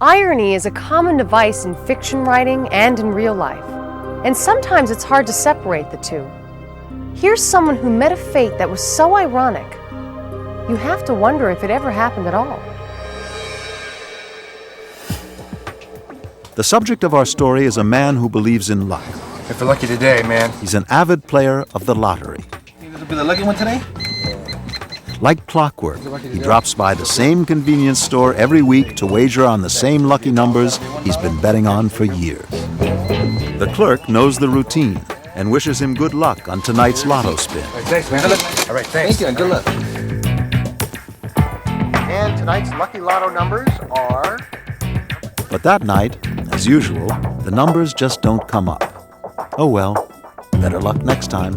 Irony is a common device in fiction writing and in real life, and sometimes it's hard to separate the two. Here's someone who met a fate that was so ironic, you have to wonder if it ever happened at all. The subject of our story is a man who believes in luck. If you're lucky today, man. He's an avid player of the lottery. You gonna be the lucky one today? Like clockwork, he drops by the same convenience store every week to wager on the same lucky numbers he's been betting on for years. The clerk knows the routine and wishes him good luck on tonight's lotto spin. All right, thanks, man. Good luck. All right, thanks. Thank you, and good luck. And tonight's lucky lotto numbers are... But that night, as usual, the numbers just don't come up. Oh well, better luck next time.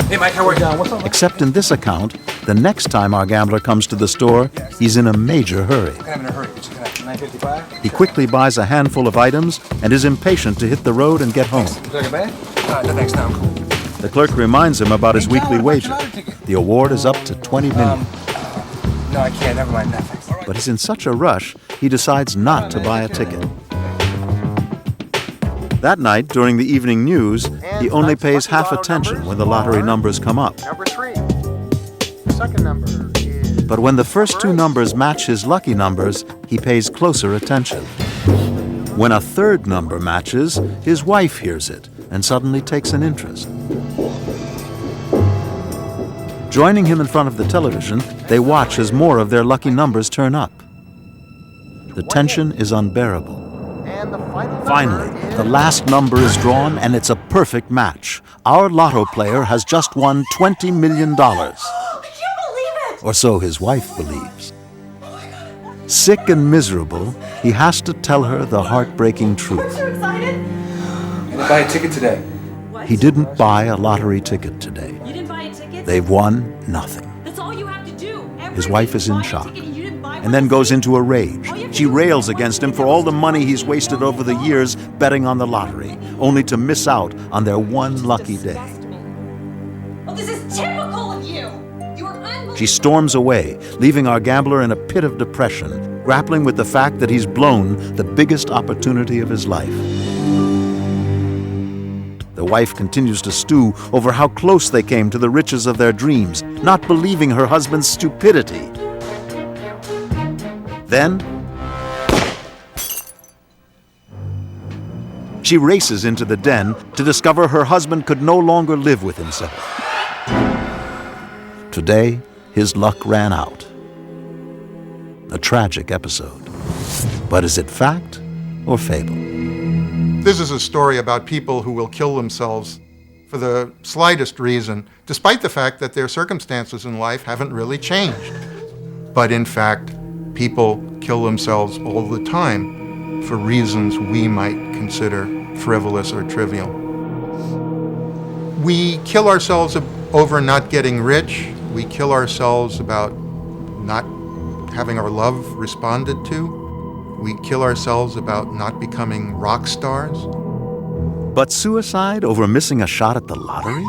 Hey, Mike, how are you? What's up? Except in this account, the next time our gambler comes to the store, he's in a major hurry. I'm in a hurry. What you got? 9.55? He quickly buys a handful of items and is impatient to hit the road and get home. Would you like a bag? No, thanks. No, I'm cool. The clerk reminds him about his weekly wager. The award is up to $20 million. No, I can't. Never mind. No, thanks. But he's in such a rush, he decides not to buy a ticket. That night, during the evening news, he only pays half attention when the lottery numbers come up. Number 3. The second number is... But when the first two numbers match his lucky numbers, he pays closer attention. When a third number matches, his wife hears it and suddenly takes an interest. Joining him in front of the television, they watch as more of their lucky numbers turn up. The tension is unbearable. And the final Finally, number the is... last number is drawn and it's a perfect match. Our lotto player has just won $20 million. I can't believe it! Or so his wife believes. Sick and miserable, he has to tell her the heartbreaking I'm truth. so excited! You didn't buy a ticket today. What? He didn't buy a lottery ticket today. You didn't buy a ticket? They've won nothing. That's all you have to do. His wife is in Buy a shock, ticket and you didn't buy one. and then goes into a rage. All you have to She do is rails buy one against him ticket. for all the money he's wasted over the years betting on the lottery, only to miss out on their one lucky day. Disgust me. Oh, this is typical of you! You are unbelievable. She storms away, leaving our gambler in a pit of depression, grappling with the fact that he's blown the biggest opportunity of his life. The wife continues to stew over how close they came to the riches of their dreams, not believing her husband's stupidity. Then, she races into the den to discover her husband could no longer live with himself. Today, his luck ran out. A tragic episode. But is it fact or fable? This is a story about people who will kill themselves for the slightest reason, despite the fact that their circumstances in life haven't really changed. But in fact, people kill themselves all the time for reasons we might consider frivolous or trivial. We kill ourselves over not getting rich. We kill ourselves about not having our love responded to. We kill ourselves about not becoming rock stars. But suicide over missing a shot at the lottery?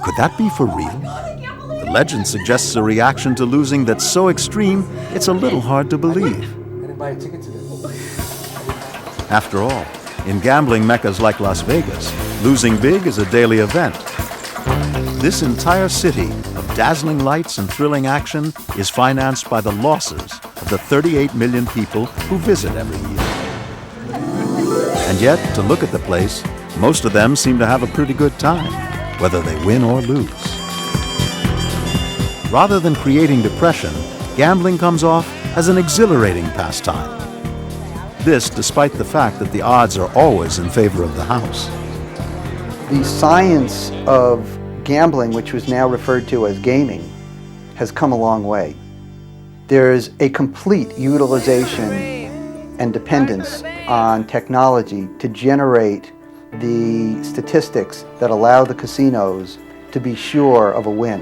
Could that be for real? The legend suggests a reaction to losing that's so extreme, it's a little hard to believe. I didn't buy a ticket today. After all, in gambling meccas like Las Vegas, losing big is a daily event. This entire city of dazzling lights and thrilling action is financed by the losses of the 38 million people who visit every year. And yet, to look at the place, most of them seem to have a pretty good time, whether they win or lose. Rather than creating depression, gambling comes off as an exhilarating pastime. This despite the fact that the odds are always in favor of the house. The science of gambling, which was now referred to as gaming, has come a long way. There's a complete utilization and dependence on technology to generate the statistics that allow the casinos to be sure of a win.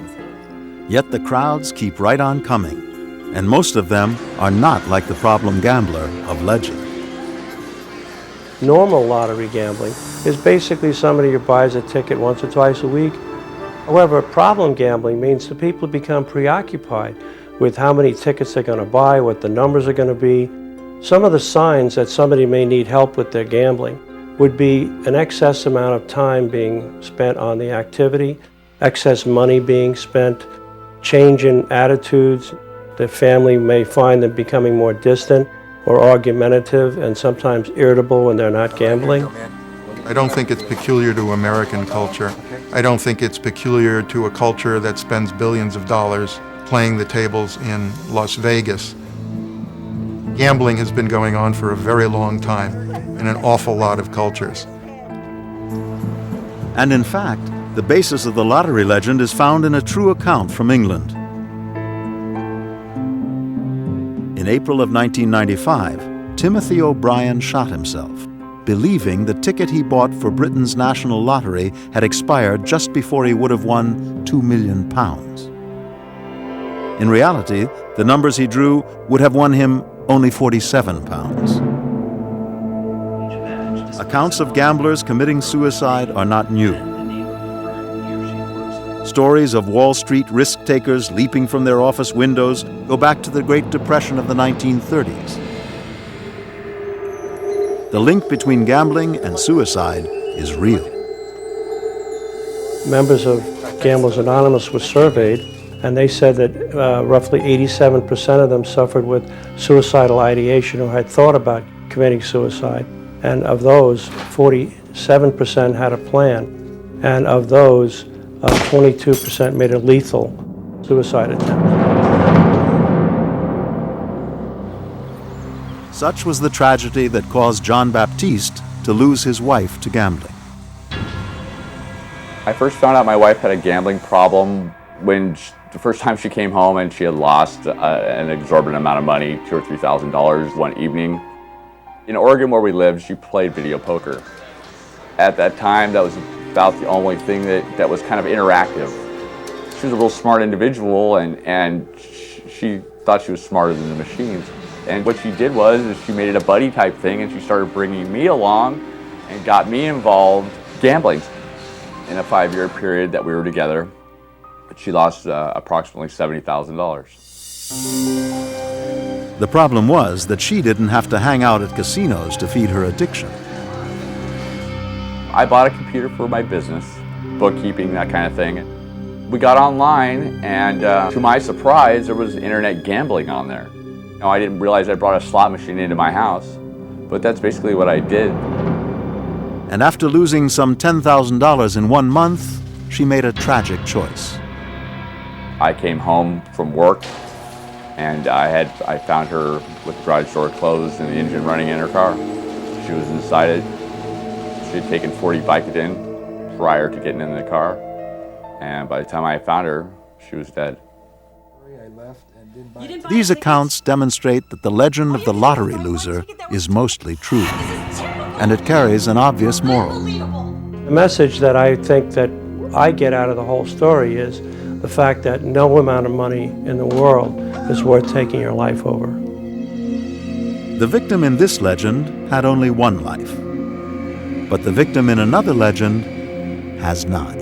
Yet the crowds keep right on coming, and most of them are not like the problem gambler of legend. Normal lottery gambling is basically somebody who buys a ticket once or twice a week. However, problem gambling means that people become preoccupied with how many tickets they're going to buy, what the numbers are going to be. Some of the signs that somebody may need help with their gambling would be an excess amount of time being spent on the activity, excess money being spent, change in attitudes. The family may find them becoming more distant or argumentative and sometimes irritable when they're not gambling. I don't think it's peculiar to American culture. I don't think it's peculiar to a culture that spends billions of dollars playing the tables in Las Vegas. Gambling has been going on for a very long time in an awful lot of cultures. And in fact, the basis of the lottery legend is found in a true account from England. In April of 1995, Timothy O'Brien shot himself, believing the ticket he bought for Britain's national lottery had expired just before he would have won £2 million. In reality, the numbers he drew would have won him only £47. Accounts of gamblers committing suicide are not new. Stories of Wall Street risk-takers leaping from their office windows go back to the Great Depression of the 1930s. The link between gambling and suicide is real. Members of Gamblers Anonymous were surveyed, and they said that roughly 87% of them suffered with suicidal ideation or had thought about committing suicide. And of those, 47% had a plan. And of those, 22% made a lethal suicide attempt. Such was the tragedy that caused John Baptiste to lose his wife to gambling. I first found out my wife had a gambling problem when the first time she came home and she had lost an exorbitant amount of money, $2,000 or $3,000 one evening. In Oregon where we lived, she played video poker. At that time, that was about the only thing that was kind of interactive. She was a real smart individual and she thought she was smarter than the machines. And what she did was she made it a buddy type thing and she started bringing me along and got me involved gambling. In a 5-year period that we were together, she lost approximately $70,000. The problem was that she didn't have to hang out at casinos to feed her addiction. I bought a computer for my business, bookkeeping, that kind of thing. We got online and to my surprise, there was internet gambling on there. Now, I didn't realize I brought a slot machine into my house, but that's basically what I did. And after losing some $10,000 in 1 month, she made a tragic choice. I came home from work and I found her with the garage door closed and the engine running in her car. She was inside it. She had taken 40 Vicodin prior to getting in the car. And by the time I found her, she was dead. These accounts demonstrate that the legend of the lottery loser is mostly true, and it carries an obvious moral. The message that I think that I get out of the whole story is the fact that no amount of money in the world is worth taking your life over. The victim in this legend had only one life, but the victim in another legend has not.